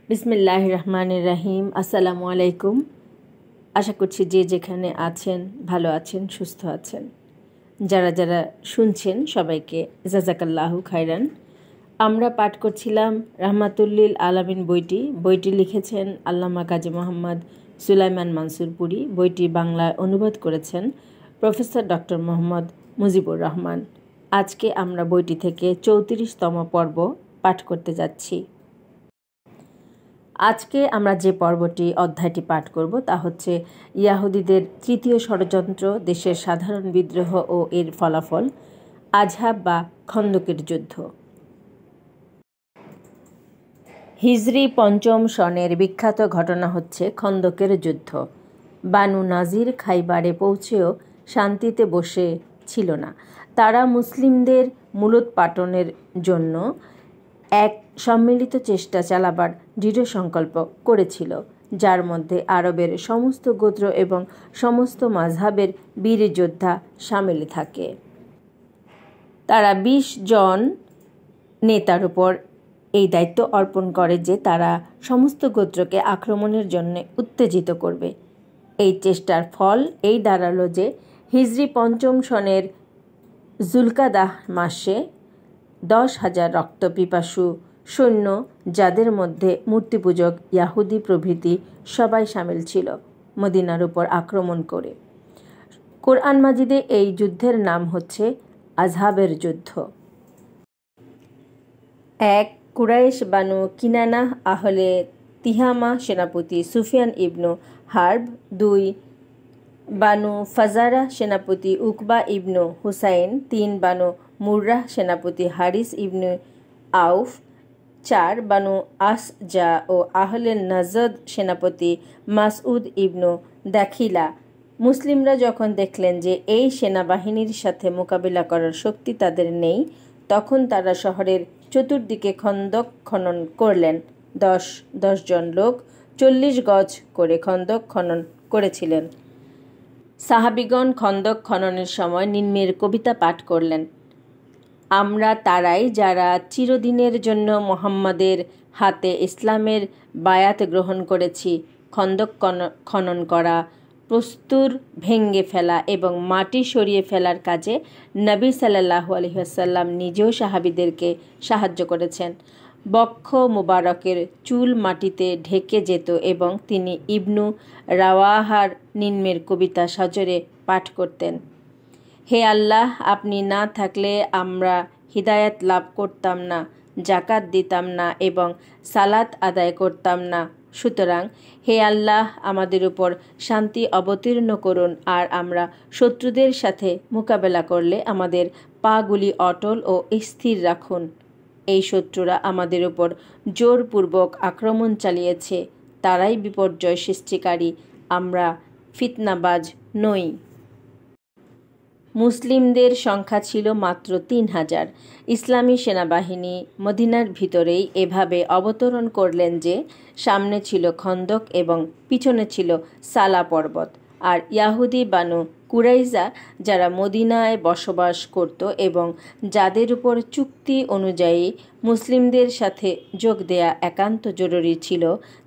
বিসমিল্লাহির রহমানির রহিম। আসসালামু আলাইকুম। আশা করছি যে যেখানে আছেন ভালো আছেন, সুস্থ আছেন। যারা যারা শুনছেন সবাইকে জাযাকাল্লাহু খাইরান। আমরা পাঠ করছিলাম রাহমাতুল্লিল আলামিন বইটি লিখেছেন আল্লামা কাজী মোহাম্মদ সুলাইমান মানসুরপুরি। বইটি বাংলায় অনুবাদ করেছেন প্রফেসর ডক্টর মোহাম্মদ মুজিবুর রহমান। আজকে আমরা বইটি থেকে 34তম পর্ব পাঠ করতে যাচ্ছি। আজকে আমরা যে অধ্যায়টি পাঠ করব তা হচ্ছে ইয়াহুদীদের তৃতীয় ষড়যন্ত্র, দেশের সাধারণ বিদ্রোহ ও এর ফলাফল, আজহাব বা খন্দকের যুদ্ধ। হিজরি ৫ম সনের বিখ্যাত ঘটনা হচ্ছে খন্দকের যুদ্ধ। বানু নাজির খাইবারে পৌঁছেও শান্তিতে বসে ছিল না। তারা মুসলিমদের মূলোৎপাটনের জন্য এক সম্মিলিত চেষ্টা চালাবার দৃঢ় সংকল্প করেছিল, যার মধ্যে আরবের সমস্ত গোত্র এবং সমস্ত মাযহাবের বীর যোদ্ধা সামিল থাকে। তারা ২০ জন নেতার উপর এই দায়িত্ব অর্পণ করে যে তারা সমস্ত গোত্রকে আক্রমণের জন্য উত্তেজিত করবে। এই চেষ্টার ফল এই দাঁড়ালো যে হিজরি ৫ম সনের জুলকাদাহ মাসে ১০,০০০ রক্তপিপাসু সৈন্য, যাদের মধ্যে মূর্তিপূজক, ইয়াহুদি প্রভৃতি সবাই সামিল ছিল, মদিনার উপর আক্রমণ করে। কোরআন মাজিদে এই যুদ্ধের নাম হচ্ছে আজহাবের যুদ্ধ। ১. কুরাইশ বানু কিনানাহ আহলে তিহামা সেনাপতি সুফিয়ান ইবনু হার্ব। ২. বানু ফাজারা সেনাপতি উকবা ইবনু হুসাইন। ৩. বানু মুররাহ সেনাপতি হারিস ইবনু আউফ। ৪. বানু আসজা ও আহলে নাজদ সেনাপতি মাসউদ ইবনু দাখিলা। মুসলিমরা যখন দেখলেন যে এই সেনাবাহিনীর সাথে মোকাবিলা করার শক্তি তাদের নেই, তখন তারা শহরের চতুর্দিকে খন্দক খনন করলেন। ১০ জন লোক ৪০ গজ করে খন্দক খনন করেছিলেন। সাহাবিগণ খন্দক খননের সময় নিম্নের কবিতা পাঠ করলেন: আমরা তারাই যারা চিরদিনের জন্য মুহাম্মাদের হাতে ইসলামের বায়াত গ্রহণ করেছি। খন্দক খনন করা, প্রস্তর ভেঙে ফেলা এবং মাটি সরিয়ে ফেলার কাজে নবী সাল্লাল্লাহু আলাইহি ওয়াসাল্লাম নিজেও সাহাবীদেরকে সাহায্য করেছেন। বক্ষ মুবারকের চুল মাটিতে ঢেকে যেত এবং তিনি ইবনু রাওয়াহার নিম্নের কবিতা সজোরে পাঠ করতেন: হে আল্লাহ, আপনি না থাকলে আমরা হিদায়াত লাভ করতাম না, জাকাত দিতাম না এবং সালাত আদায় করতাম না। সুতরাং হে আল্লাহ, আমাদের উপর শান্তি অবতীর্ণ করুন, আর আমরা শত্রুদের সাথে মোকাবেলা করলে আমাদের পাগুলি অটল ও স্থির রাখুন। এই শত্রুরা আমাদের উপর জোরপূর্বক আক্রমণ চালিয়েছে, তারাই বিপর্যয় সৃষ্টিকারী, আমরা ফিতনাবাজ নই। মুসলিমদের সংখ্যা ছিল মাত্র ৩,০০০। ইসলামী সেনাবাহিনী মদিনার ভিতরেই এভাবে অবতরণ করলেন যে সামনে ছিল খন্দক এবং পিছনে ছিল সালা পর্বত। আর ইয়াহুদি বানু কুরাইজা, যারা মদিনায় বসবাস করত এবং যাদের উপর চুক্তি অনুযায়ী মুসলিমদের সাথে যোগ দেয়া একান্ত জরুরি ছিল,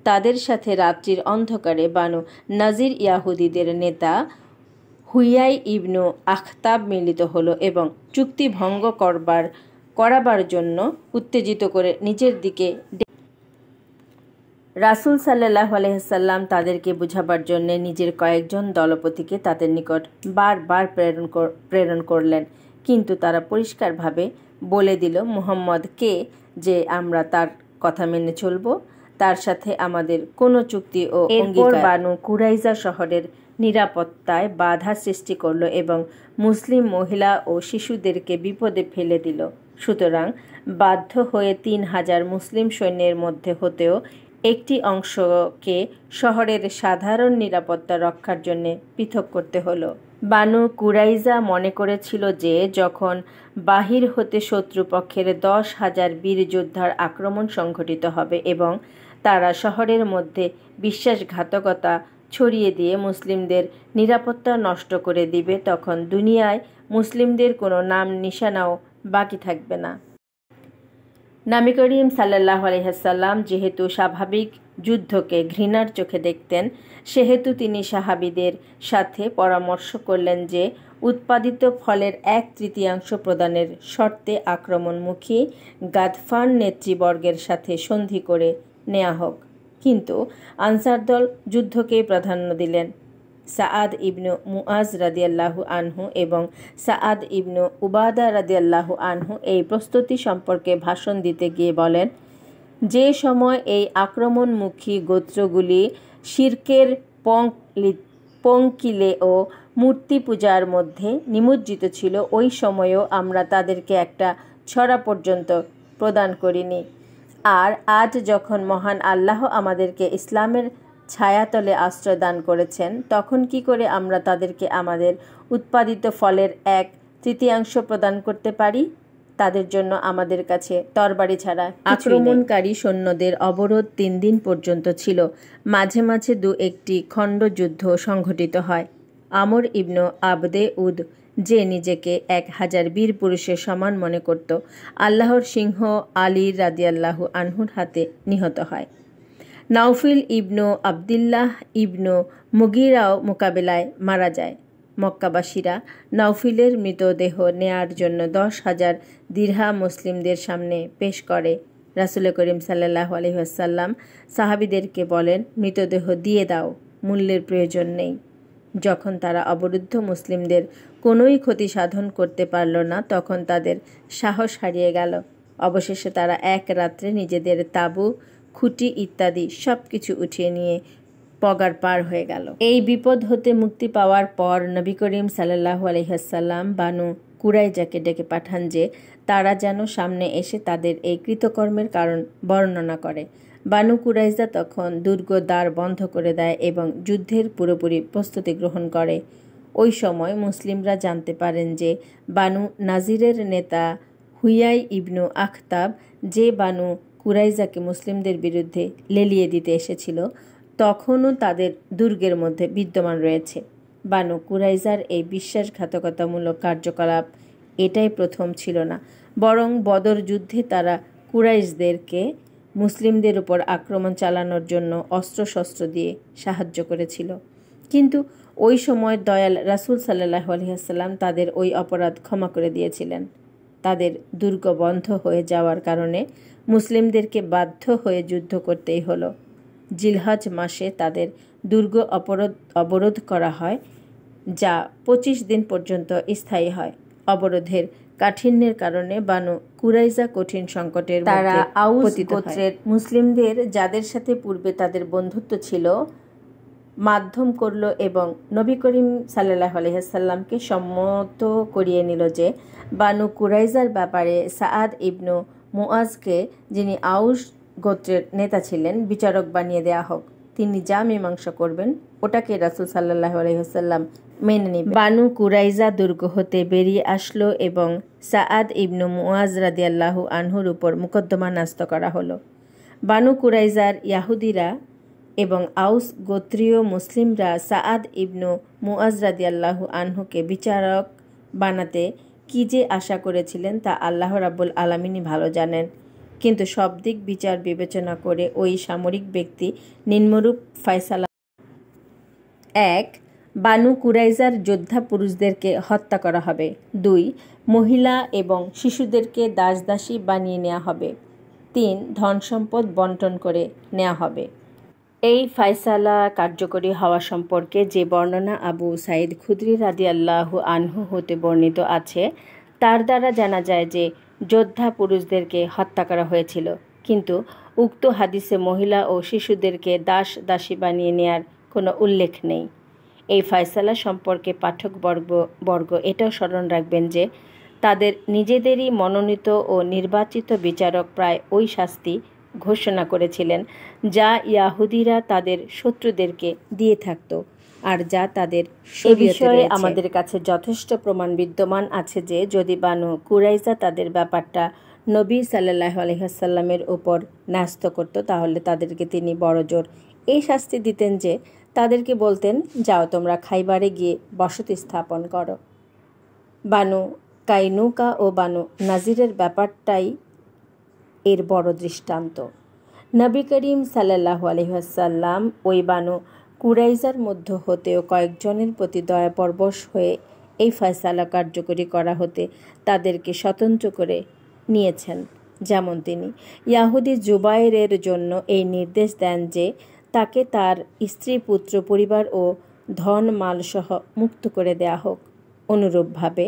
তাদের সাথে রাত্রির অন্ধকারে বানু নাজির ইয়াহুদীদের নেতা হুয়াই ইবনু আখতাব মিলিত হলো এবং চুক্তি ভঙ্গ করাবার জন্য উত্তেজিত করে নিজের দিকে রাসূল সাল্লাল্লাহু আলাইহি ওয়াসাল্লাম তাদেরকে বুঝাবার জন্য নিজের কয়েকজন দলপতিকে তাদের নিকট বারবার প্রেরণ করলেন, কিন্তু তারা পরিষ্কারভাবে বলে দিল মুহাম্মদকে যে আমরা তার কথা মেনে চলব, তার সাথে আমাদের কোনো চুক্তি ও অঙ্গীকার। বানু কুরাইজা শহরের নিরাপত্তায় বাধা সৃষ্টি করল এবং মুসলিম মহিলা ও শিশুদেরকে বিপদে ফেলে দিল। সুতরাং বাধ্য হয়ে ৩,০০০ মুসলিম সৈন্যের মধ্যে হতেও একটি অংশকে শহরের সাধারণ নিরাপত্তা রক্ষার জন্য পৃথক করতে হলো। বানু কুরাইজা মনে করেছিল যে যখন বাহির হতে শত্রুপক্ষের ১০,০০০ বীর যোদ্ধার আক্রমণ সংঘটিত হবে এবং তারা শহরের মধ্যে বিশ্বাসঘাতকতা ছড়িয়ে দিয়ে মুসলিমদের নিরাপত্তা নষ্ট করে দিবে, তখন দুনিয়ায় মুসলিমদের কোনো নাম নিশানাও বাকি থাকবে না। নবী করিম সাল্লাল্লাহু আলাইহি ওয়াসাল্লাম যেহেতু স্বাভাবিক যুদ্ধকে ঘৃণার চোখে দেখতেন, সেহেতু তিনি সাহাবীদের সাথে পরামর্শ করলেন যে উৎপাদিত ফলের 1/3 প্রদানের শর্তে আক্রমণমুখী গাতফান নেতৃবর্গের সাথে সন্ধি করে নেওয়া হোক। কিন্তু আনসার দল যুদ্ধকেই প্রাধান্য দিলেন। সাআদ ইবনু মুআজ রাদিয়াল্লাহু আনহু এবং সাআদ ইবনু উবাদা রাদিয়াল্লাহু আনহু এই প্রস্তুতি সম্পর্কে ভাষণ দিতে গিয়ে বলেন, যে সময় এই আক্রমণমুখী গোত্রগুলি শিরকের পঙ্কিলে ও মূর্তি পূজার মধ্যে নিমজ্জিত ছিল, ওই সময়েও আমরা তাদেরকে একটা ছড়া পর্যন্ত প্রদান করিনি। আর আজ যখন মহান আল্লাহ আমাদেরকে ইসলামের ছায়াতলে আশ্রয় দান করেছেন, তখন কি করে আমরা তাদেরকে আমাদের উৎপাদিত ফলের 1/3 প্রদান করতে পারি? তাদের জন্য আমাদের কাছে তরবারি ছাড়া আক্রমণকারী সৈন্যদের অবরোধ 3 দিন পর্যন্ত ছিল। মাঝে মাঝে 2-1টি খণ্ডযুদ্ধ সংঘটিত হয়। আমর ইবনু আবদে উদ, যে নিজেকে 1000 বীর পুরুষের সমান মনে করত, আল্লাহর সিংহ আলী রাদিয়াল্লাহু আনহুর হাতে নিহত হয়। নাউফিল ইবনু আবদুল্লাহ ইবনু মুগিরাও মোকাবেলায় মারা যায়। মক্কাবাসীরা নাউফিলের মৃতদেহ নেয়ার জন্য 10,000 দিরহাম মুসলিমদের সামনে পেশ করে। রাসূল করিম সাল্লাল্লাহু আলাইহি ওয়াসাল্লাম সাহাবীদেরকে বলেন, মৃতদেহ দিয়ে দাও, মূল্যের প্রয়োজন নেই। যখন তারা অবরুদ্ধ মুসলিমদের কোনোই ক্ষতি সাধন করতে পারল না, তখন তাদের সাহস হারিয়ে গেল। অবশেষে তারা এক রাত্রে নিজেদের তাঁবু, খুঁটি ইত্যাদি সব কিছু উঠিয়ে নিয়ে পগার পার হয়ে গেল। এই বিপদ হতে মুক্তি পাওয়ার পর নবী করিম সাল্লাল্লাহু আলাইহি ওয়াসাল্লাম বানু কুরাইজাকে ডেকে পাঠান যে তারা যেন সামনে এসে তাদের এই কৃতকর্মের কারণ বর্ণনা করে। বানু কুরাইজা তখন দুর্গ দ্বার বন্ধ করে দেয় এবং যুদ্ধের পুরোপুরি প্রস্তুতি গ্রহণ করে। ওই সময় মুসলিমরা জানতে পারেন যে বানু নাজিরের নেতা হুয়াই ইবনু আখতাব, যে বানু কুরাইজাকে মুসলিমদের বিরুদ্ধে লেলিয়ে দিতে এসেছিল, তখনও তাদের দুর্গের মধ্যে বিদ্যমান রয়েছে। বানু কুরাইজার এই বিশ্বাসঘাতকতামূলক কার্যকলাপ এটাই প্রথম ছিল না, বরং বদর যুদ্ধে তারা কুরাইশদেরকে মুসলিমদের উপর আক্রমণ চালানোর জন্য অস্ত্রশস্ত্র দিয়ে সাহায্য করেছিল। কিন্তু ওই সময় দয়াল রাসূল সাল্লাল্লাহু আলাইহি ওয়াসাল্লাম তাদের ওই অপরাধ ক্ষমা করে দিয়েছিলেন। তাদের দুর্গ বন্ধ হয়ে যাওয়ার কারণে মুসলিমদেরকে বাধ্য হয়ে যুদ্ধ করতেই হলো। জিলহজ মাসে তাদের দুর্গ অবরোধ করা হয়, যা 25 দিন পর্যন্ত স্থায়ী হয়। অবরোধের কাঠিন্যের কারণে বানু কুরাইজা কঠিন সংকটের মধ্যে তারা আউস গোত্রের মুসলিমদের, যাদের সাথে পূর্বে তাদের বন্ধুত্ব ছিল, মাধ্যম করল এবং নবী করিম সাল্লাল্লাহু আলাইহি ওয়াসাল্লামকে সম্মত করিয়ে নিল যে বানু কুরাইজার ব্যাপারে সাআদ ইবনু মুআজকে, যিনি আউস গোত্রের নেতা ছিলেন, বিচারক বানিয়ে দেয়া হোক। তিনি যা মীমাংসা করবেন ওটাকে রাসূল সাল্লাল্লাহু আলাইহি ওয়াসাল্লাম মেনে নেবেন। বানু কুরাইজা দুর্গ হতে বেরিয়ে আসলো এবং সাআদ ইবনু মুআজ রাদিয়াল্লাহু আনহুর উপর মুকদ্দমা ন্যস্ত করা হলো। বানু কুরাইজার ইয়াহুদিরা এবং আউস গোত্রীয় মুসলিমরা সাআদ ইবনু মুআজ রাদিয়াল্লাহু আনহুকে বিচারক বানাতে কি যে আশা করেছিলেন তা আল্লাহ রাব্বুল আলামিনই ভালো জানেন। কিন্তু সব দিক বিচার বিবেচনা করে ওই সামরিক ব্যক্তি নিম্নরূপ ফয়সালা: 1. বানু কুরাইজার যোদ্ধা পুরুষদেরকে হত্যা করা হবে। 2. মহিলা এবং শিশুদেরকে দাসদাসী বানিয়ে নেওয়া হবে। 3. ধন সম্পদ বন্টন করে নেওয়া হবে। এই ফয়সালা কার্যকরী হওয়া সম্পর্কে যে বর্ণনা আবু সাঈদ খুদরি রাদিয়াল্লাহু আনহু হতে বর্ণিত আছে, তার দ্বারা জানা যায় যে যোদ্ধা পুরুষদেরকে হত্যা করা হয়েছিল, কিন্তু উক্ত হাদিসে মহিলা ও শিশুদেরকে দাসী বানিয়ে নেয়ার কোনো উল্লেখ নেই। এই ফয়সালা সম্পর্কে পাঠকবর্গ এটাও স্মরণ রাখবেন যে তাদের নিজেদেরই মনোনীত ও নির্বাচিত বিচারক প্রায় ওই শাস্তি ঘোষণা করেছিলেন যা ইয়াহুদিরা তাদের শত্রুদেরকে দিয়ে থাকত, আর যা তাদের বিষয়ে আমাদের কাছে যথেষ্ট প্রমাণ বিদ্যমান আছে যে যদি বানু কুরাইজা তাদের ব্যাপারটা নবী সাল্লাল্লাহু আলাইহি ওয়াসাল্লামের উপর ন্যস্ত করত, তাহলে তাদেরকে তিনি বড়জোর এই শাস্তি দিতেন যে তাদেরকে বলতেন, যাও তোমরা খাইবারে গিয়ে বসতি স্থাপন করো। বানু কাইনুকা ও বানু নাজিরের ব্যাপারটাই এর বড় দৃষ্টান্ত। নবী করিম সাল্লাল্লাহু আলাইহি ওয়াসাল্লাম ওই বানু কুরাইজার মধ্য হতেও কয়েকজনের প্রতি দয়াপরবশ হয়ে এই ফয়সালা কার্যকরী করা হতে তাদেরকে স্বতন্ত্র করে নিয়েছেন। যেমন তিনি ইয়াহুদি জুবায়েরের জন্য এই নির্দেশ দেন যে তাকে তার স্ত্রী, পুত্র, পরিবার ও ধন মালসহ মুক্ত করে দেয়া হোক। অনুরূপভাবে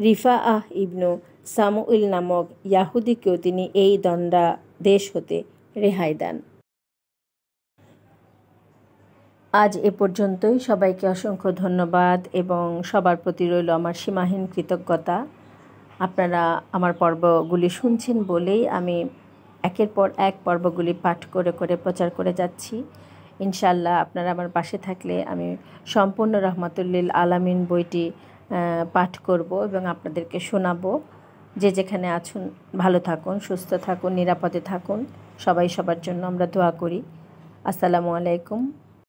রিফাআহ ইবনু সামুইল নামক ইয়াহুদিকেও তিনি এই দণ্ডাদেশ হতে রেহাই দেন। আজ এ পর্যন্তই। সবাইকে অসংখ্য ধন্যবাদ এবং সবার প্রতি রইল আমার সীমাহীন কৃতজ্ঞতা। আপনারা আমার পর্বগুলি শুনছেন বলেই আমি একের পর এক পর্বগুলি পাঠ করে করে প্রচার করে যাচ্ছি। ইনশাআল্লাহ আপনারা আমার পাশে থাকলে আমি সম্পূর্ণ রহমাতুল্লিল আলামিন বইটি পাঠ করব এবং আপনাদেরকে শোনাবো। যে যেখানে আছেন ভালো থাকুন, সুস্থ থাকুন, নিরাপদে থাকুন। সবাই সবার জন্য আমরা দোয়া করি। আসসালামু আলাইকুম।